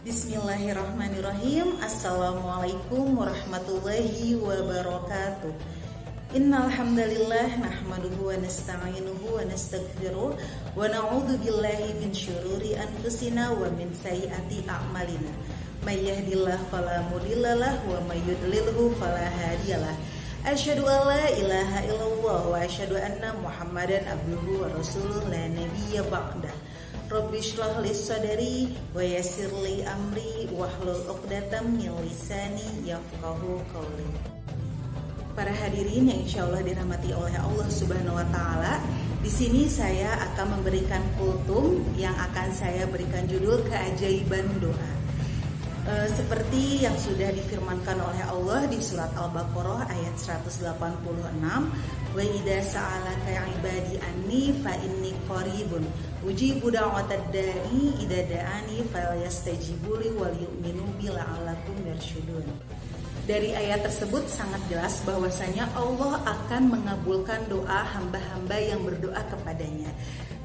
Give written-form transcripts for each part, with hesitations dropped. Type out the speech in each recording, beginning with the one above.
Bismillahirrahmanirrahim. Assalamualaikum warahmatullahi wabarakatuh. Innal hamdalillah nahmaduhu wa nasta'inuhu wa nastaghfiruh wa na'udzu billahi min syururi anfusina wa min sayyiati a'malina. May yahdihillahu fala mudhillalah wa may yudlilhu fala hadiyalah. Asyhadu an la ilaha illallah wa asyhadu anna Muhammadan abduhu wa rasuluh la nabiyya ba'dah. Rabbi shrah li sadri wa yassir li amri wahlul 'uqdatam min lisani yafqahu qawli. Para hadirin yang insyaallah dirahmati oleh Allah Subhanahu wa taala, di sini saya akan memberikan kultum yang akan saya berikan judul keajaiban doa. Seperti yang sudah difirmankan oleh Allah di surat Al-Baqarah ayat 186, wa idza sa'alaka 'ibadi anni fa inni qaribun ujibu da'watad da'i idza da'ani falyastajibu li wal yu'minu bi la'allakum yarshudun. Dari ayat tersebut sangat jelas bahwasanya Allah akan mengabulkan doa hamba-hamba yang berdoa kepadanya.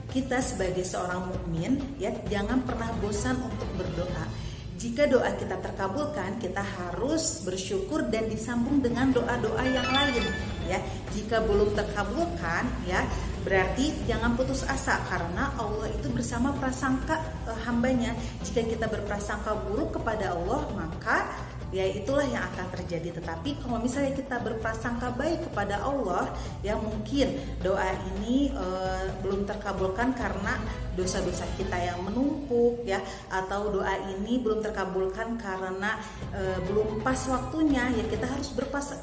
Kita sebagai seorang mukmin ya, jangan pernah bosan untuk berdoa. Jika doa kita terkabulkan, kita harus bersyukur dan disambung dengan doa-doa yang lain ya. Jika belum terkabulkan ya, berarti jangan putus asa karena Allah itu bersama prasangka hambanya. Jika kita berprasangka buruk kepada Allah, maka ya itulah yang akan terjadi. Tetapi kalau misalnya kita berprasangka baik kepada Allah, ya mungkin doa ini belum terkabulkan karena dosa-dosa kita yang menumpuk ya, atau doa ini belum terkabulkan karena belum pas waktunya ya, kita harus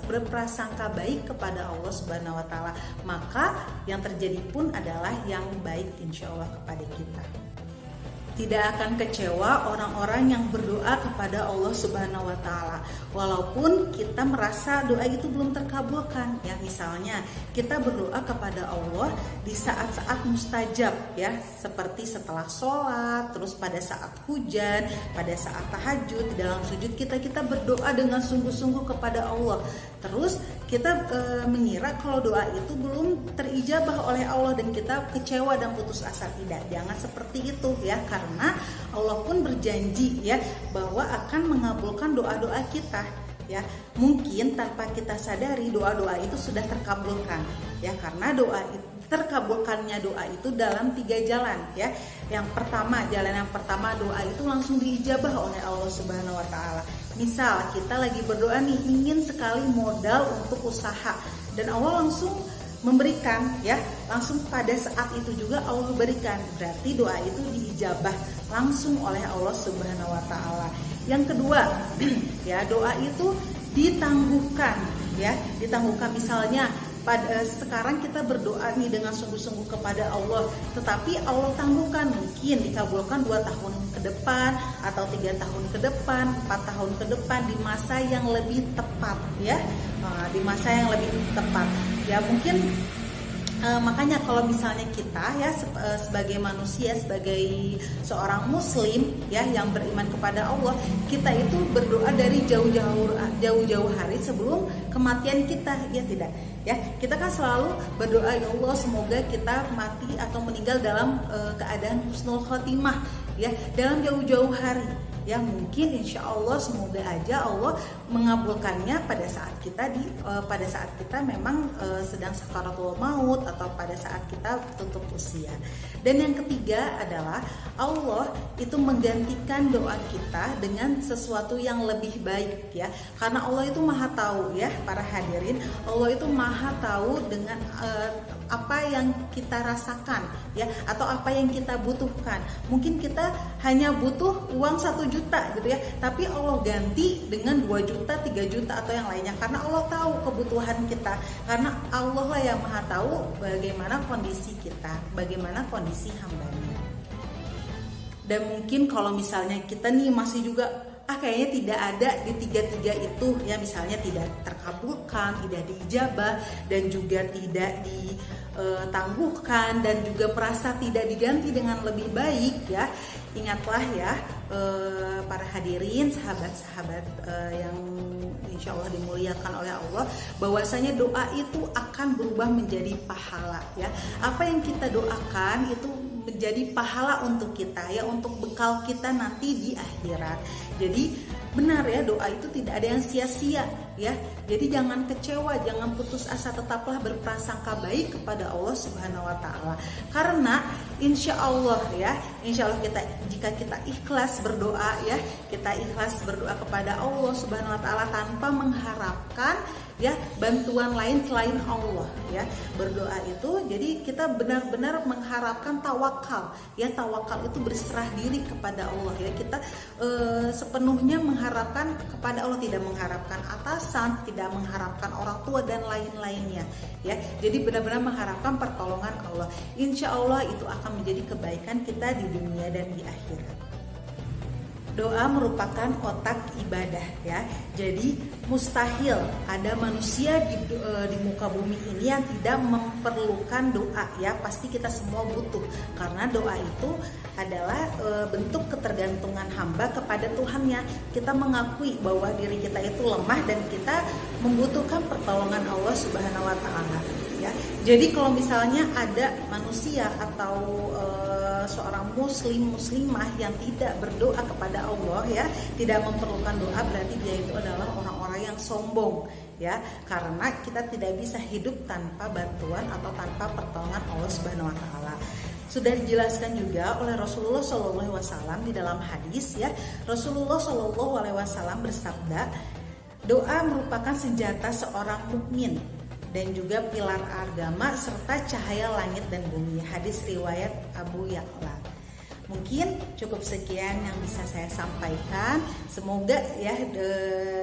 berprasangka baik kepada Allah Subhanahu wa taala. Maka yang terjadi pun adalah yang baik insyaallah kepada kita. Tidak akan kecewa orang-orang yang berdoa kepada Allah Subhanahu wa taala walaupun kita merasa doa itu belum terkabulkan ya. Misalnya kita berdoa kepada Allah di saat-saat mustajab ya, seperti setelah sholat, terus pada saat hujan, pada saat tahajud, di dalam sujud kita berdoa dengan sungguh-sungguh kepada Allah. Terus kita mengira kalau doa itu belum terijabah oleh Allah dan kita kecewa dan putus asa. Tidak, jangan seperti itu ya, karena Allah pun berjanji ya bahwa akan mengabulkan doa-doa kita ya. Mungkin tanpa kita sadari doa-doa itu sudah terkabulkan ya, karena terkabulkannya doa itu dalam 3 jalan ya. Jalan yang pertama doa itu langsung diijabah oleh Allah Subhanahu wa taala. Misal kita lagi berdoa nih, ingin sekali modal untuk usaha dan Allah langsung memberikan ya, langsung pada saat itu juga Allah berikan, berarti doa itu diijabah langsung oleh Allah Subhanahu wa taala. Yang kedua ya, doa itu ditangguhkan ya, ditangguhkan. Misalnya sekarang kita berdoa nih dengan sungguh-sungguh kepada Allah, tetapi Allah tangguhkan, mungkin dikabulkan 2 tahun ke depan atau 3 tahun ke depan, 4 tahun ke depan, di masa yang lebih tepat ya, di masa yang lebih tepat ya. Mungkin makanya kalau misalnya kita ya sebagai manusia, sebagai seorang muslim ya yang beriman kepada Allah, kita itu berdoa dari jauh-jauh hari sebelum kematian kita ya. Tidak ya, kita kan selalu berdoa, ya Allah semoga kita mati atau meninggal dalam keadaan husnul khotimah ya, dalam jauh-jauh hari ya. Mungkin insya Allah semoga aja Allah mengabulkannya pada saat kita memang sedang sakaratul maut atau pada saat kita tutup usia. Dan yang ketiga adalah Allah itu menggantikan doa kita dengan sesuatu yang lebih baik ya, karena Allah itu maha tahu ya para hadirin. Allah itu maha tahu dengan apa yang kita rasakan ya, atau apa yang kita butuhkan. Mungkin kita hanya butuh uang 1 juta gitu ya, tapi Allah ganti dengan 2 juta, 3 juta atau yang lainnya, karena Allah tahu kebutuhan kita, karena Allah lah yang maha tahu bagaimana kondisi kita, bagaimana kondisi hambanya. Dan mungkin kalau misalnya kita nih masih juga kayaknya tidak ada di tiga-tiga itu ya, misalnya tidak terkabulkan, tidak diijabah, dan juga tidak ditangguhkan, dan juga merasa tidak diganti dengan lebih baik ya. Ingatlah ya para hadirin, sahabat-sahabat yang insya Allah dimuliakan oleh Allah, bahwasanya doa itu akan berubah menjadi pahala ya. Apa yang kita doakan itu menjadi pahala untuk kita ya, untuk bekal kita nanti di akhirat. Jadi benar ya, doa itu tidak ada yang sia-sia ya. Jadi jangan kecewa, jangan putus asa, tetaplah berprasangka baik kepada Allah Subhanahu wa taala. Karena insya Allah ya, insya Allah jika kita ikhlas berdoa ya, kita ikhlas berdoa kepada Allah Subhanahu wa taala tanpa mengharapkan ya bantuan lain selain Allah ya. Berdoa itu jadi kita benar-benar mengharapkan tawakal ya. Tawakal itu berserah diri kepada Allah ya. Kita sepenuhnya mengharapkan kepada Allah, tidak mengharapkan atasan, tidak mengharapkan orang tua dan lain-lainnya ya. Jadi benar-benar mengharapkan pertolongan Allah. Insya Allah itu akan menjadi kebaikan kita di dunia dan di akhirat. Doa merupakan otak ibadah ya. Jadi mustahil ada manusia di muka bumi ini yang tidak memerlukan doa ya. Pasti kita semua butuh, karena doa itu adalah bentuk ketergantungan hamba kepada Tuhannya. Kita mengakui bahwa diri kita itu lemah dan kita membutuhkan pertolongan Allah Subhanahu wa taala ya. Jadi kalau misalnya ada manusia atau seorang muslimah yang tidak berdoa kepada Allah ya, tidak memerlukan doa, berarti dia itu adalah orang-orang yang sombong ya. Karena kita tidak bisa hidup tanpa bantuan atau tanpa pertolongan Allah Subhanahu wa taala. Sudah dijelaskan juga oleh Rasulullah SAW di dalam hadis ya. Rasulullah SAW bersabda, doa merupakan senjata seorang mukmin dan juga pilar agama serta cahaya langit dan bumi. Hadis riwayat Abu Ya'la. Mungkin cukup sekian yang bisa saya sampaikan. Semoga ya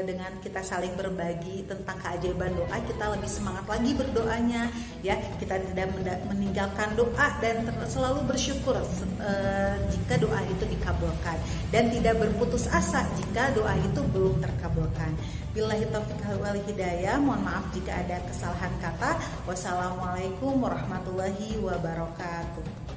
dengan kita saling berbagi tentang keajaiban doa, kita lebih semangat lagi berdoanya ya. Kita tidak meninggalkan doa dan selalu bersyukur jika doa itu dikabulkan, dan tidak berputus asa jika doa itu belum terkabulkan. Billahi taufiq wal hidayah. Mohon maaf jika ada kesalahan kata. Wassalamualaikum warahmatullahi wabarakatuh.